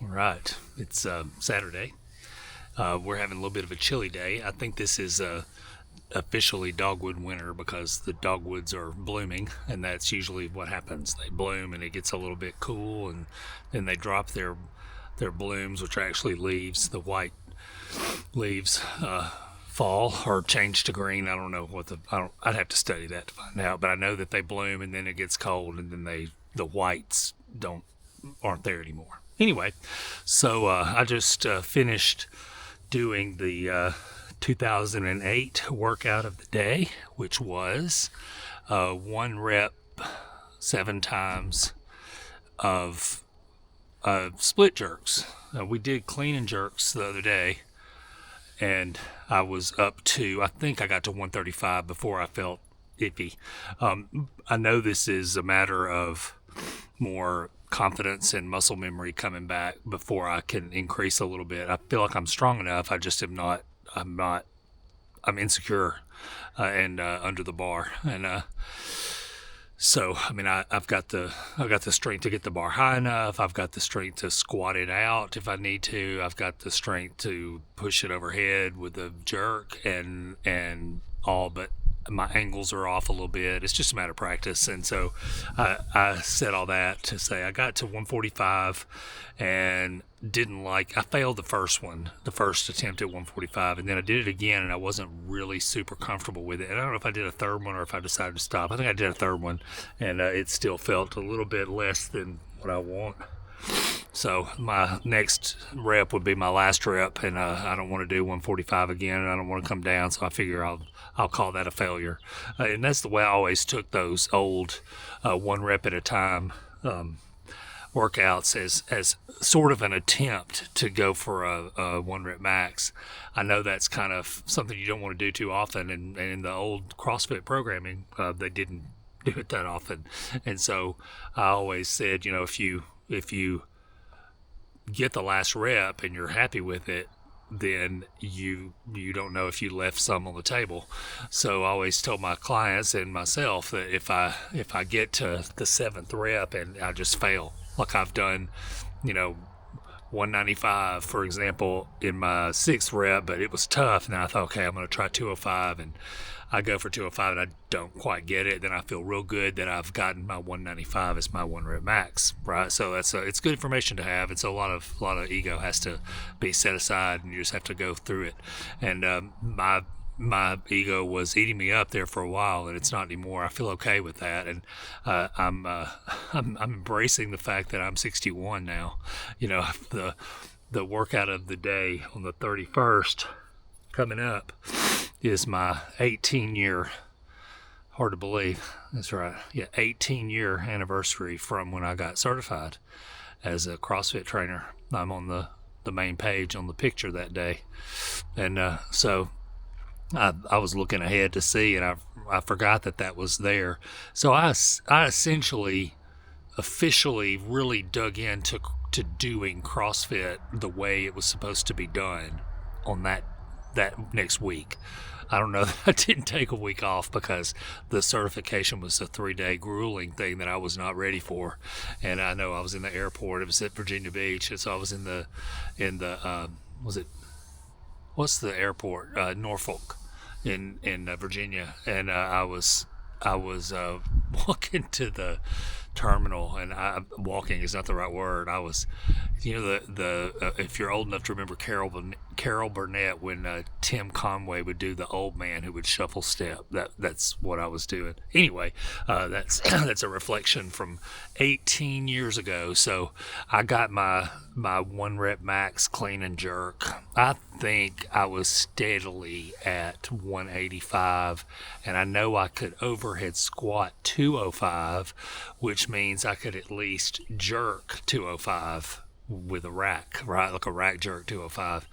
All right. It's Saturday. We're having a little bit of a chilly day. I think this is officially dogwood winter because the dogwoods are blooming, and that's usually what happens. They bloom and it gets a little bit cool, and then they drop their blooms, which are actually leaves. The white leaves fall or change to green. I don't know what I'd have to study that to find out, but I know that they bloom and then it gets cold, and then the whites don't aren't there anymore. Anyway, so I just finished doing the 2008 workout of the day, which was one rep 7 times of split jerks. We did clean and jerks the other day, and I was up to, I think I got to 135 before I felt iffy. I know this is a matter of more confidence and muscle memory coming back before I can increase a little bit. I feel like I'm strong enough. I just am not. I'm insecure and under the bar, and so I mean I've got the strength to get the bar high enough. I've got the strength to squat it out if I need to. I've got the strength to push it overhead with a jerk and all, but my angles are off a little bit. It's just a matter of practice. And so I said all that to say I got to 145 and I failed the first attempt at 145. And then I did it again and I wasn't really super comfortable with it. And I don't know if I did a third one or if I decided to stop. I think I did a third one, and it still felt a little bit less than what I want. So my next rep would be my last rep, and I don't want to do 145 again, and I don't want to come down. So I figure I'll call that a failure, and that's the way I always took those old one rep at a time workouts as sort of an attempt to go for a one rep max. I know that's kind of something you don't want to do too often, and in the old CrossFit programming, they didn't do it that often, and so I always said, if you get the last rep and you're happy with it, then you don't know if you left some on the table. So I always told my clients and myself that if I get to the 7th rep and I just fail, like I've done, 195, for example, in my 6th rep, but it was tough. And I thought, okay, I'm going to try 205, and I go for 205 and I don't quite get it. Then I feel real good that I've gotten my 195 as my one rep max, right? So it's good information to have. It's a lot of ego has to be set aside, and you just have to go through it. And my ego was eating me up there for a while, and it's not anymore. I feel okay with that, and I'm embracing the fact that I'm 61 now. The workout of the day on the 31st coming up is my 18-year, hard to believe, that's right, 18-year anniversary from when I got certified as a CrossFit trainer. I'm on the main page on the picture that day, and so I was looking ahead to see, and I forgot that was there. So I essentially, officially really dug into doing CrossFit the way it was supposed to be done on that next week. I don't know that I didn't take a week off because the certification was a 3-day grueling thing that I was not ready for. And I know I was in the airport. It was at Virginia Beach, and so I was in the what's the airport? Norfolk in Virginia, and I was walking to the terminal, and walking is not the right word. I was, if you're old enough to remember Carol Burnett, when Tim Conway would do the old man who would shuffle step, that's what I was doing. Anyway, that's that's a reflection from 18 years ago. So I got my one rep max clean and jerk. I think I was steadily at 185, and I know I could overhead squat 205, which means I could at least jerk 205 with a rack, right? Like a rack jerk 205.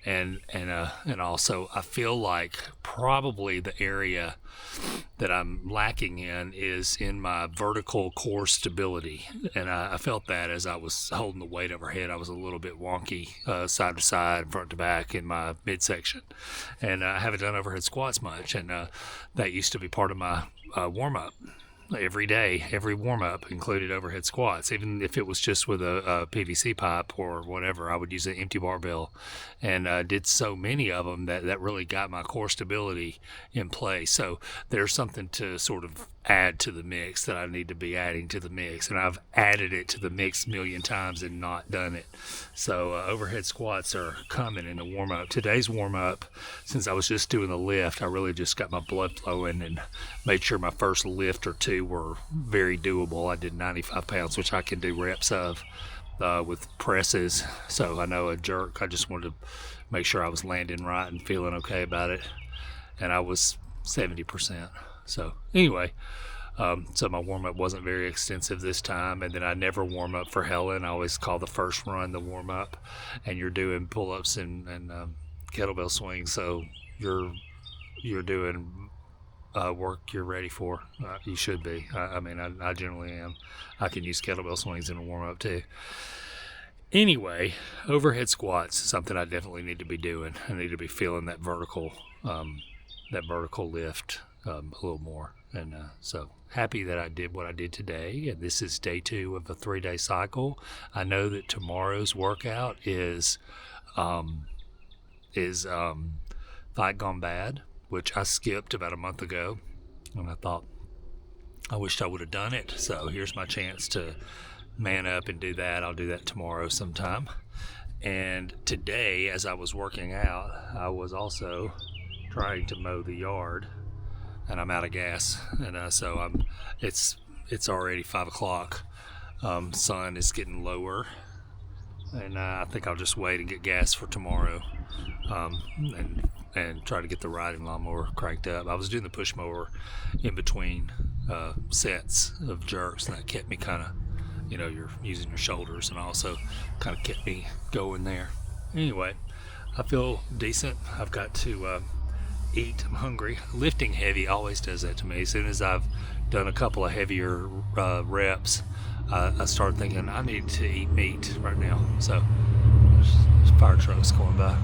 And also I feel like probably the area that I'm lacking in is in my vertical core stability. And I felt that as I was holding the weight overhead. I was a little bit wonky, side to side, front to back in my midsection. And I haven't done overhead squats much. And that used to be part of my warm up. every day, every warm up included overhead squats. Even if it was just with a PVC pipe or whatever, I would use an empty barbell, and did so many of them that really got my core stability in place. So there's something to sort of add to the mix that I need to be adding to the mix, and I've added it to the mix a million times and not done it. So overhead squats are coming in the warm up. Today's warm up, since I was just doing the lift, I really just got my blood flowing and made sure my first lift or two were very doable. I did 95 pounds, which I can do reps of with presses. So I know a jerk, I just wanted to make sure I was landing right and feeling okay about it. And I was 70%. So anyway, so my warm-up wasn't very extensive this time, and then I never warm up for Helen. I always call the first run the warm-up, and you're doing pull-ups and kettlebell swings, so you're doing work you're ready for. You should be. I mean, I generally am. I can use kettlebell swings in a warm-up too. Anyway, overhead squats is something I definitely need to be doing. I need to be feeling that vertical lift a little more. And so happy that I did what I did today. And this is day 2 of a 3-day cycle. I know that tomorrow's workout is Fight Gone Bad, which I skipped about a month ago. And I thought I wished I would have done it. So here's my chance to man up and do that. I'll do that tomorrow sometime. And today, as I was working out, I was also trying to mow the yard, and I'm out of gas, and so it's already 5 o'clock. Sun is getting lower, and I think I'll just wait and get gas for tomorrow, and try to get the riding lawnmower cranked up. I was doing the push mower in between sets of jerks, and that kept me kind of, you're using your shoulders, and also kind of kept me going there. Anyway, I feel decent. I've got to eat. I'm hungry. Lifting heavy always does that to me. As soon as I've done a couple of heavier reps, I start thinking I need to eat meat right now. So there's fire trucks going by.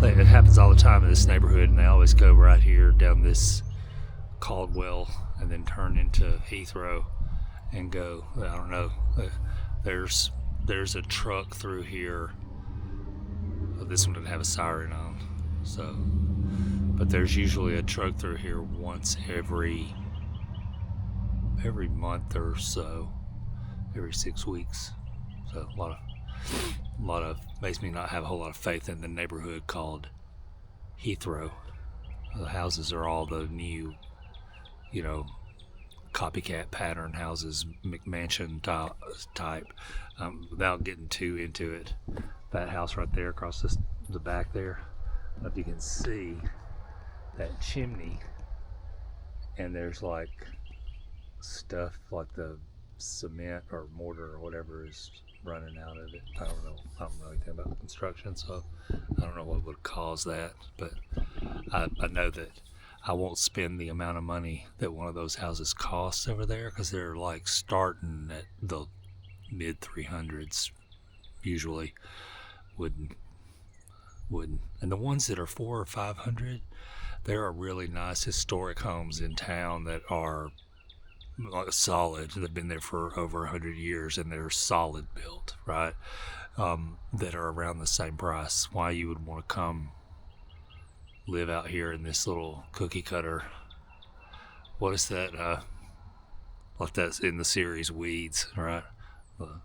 It happens all the time in this neighborhood, and they always go right here down this Caldwell and then turn into Heathrow and go. I don't know. There's a truck through here. This one didn't have a siren on, so. But there's usually a truck through here once every month or so, every 6 weeks. So a lot of makes me not have a whole lot of faith in the neighborhood called Heathrow. The houses are all the new, copycat pattern houses, McMansion type. Without getting too into it, that house right there across the back there, I don't know if you can see that chimney, and there's like stuff like the cement or mortar or whatever is running out of it. I don't know anything about construction, so I don't know what would cause that, but I know that I won't spend the amount of money that one of those houses costs over there, because they're like starting at the mid 300s usually, wooden, and the ones that are 400 or 500, there are really nice historic homes in town that are solid. They've been there for over 100 years, and they're solid built, right? That are around the same price. Why you would want to come live out here in this little cookie cutter? What is that? Like that's in the series Weeds, right?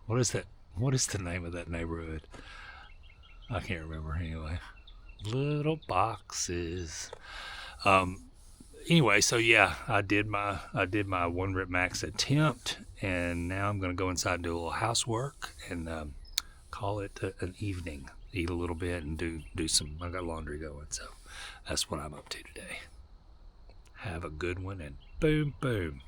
What is that? What is the name of that neighborhood? I can't remember anyway. Little boxes. Anyway, so yeah, I did my 1 rep max attempt, and now I'm going to go inside and do a little housework and call it an evening. Eat a little bit and do some. I got laundry going, so that's what I'm up to today. Have a good one, and boom, boom.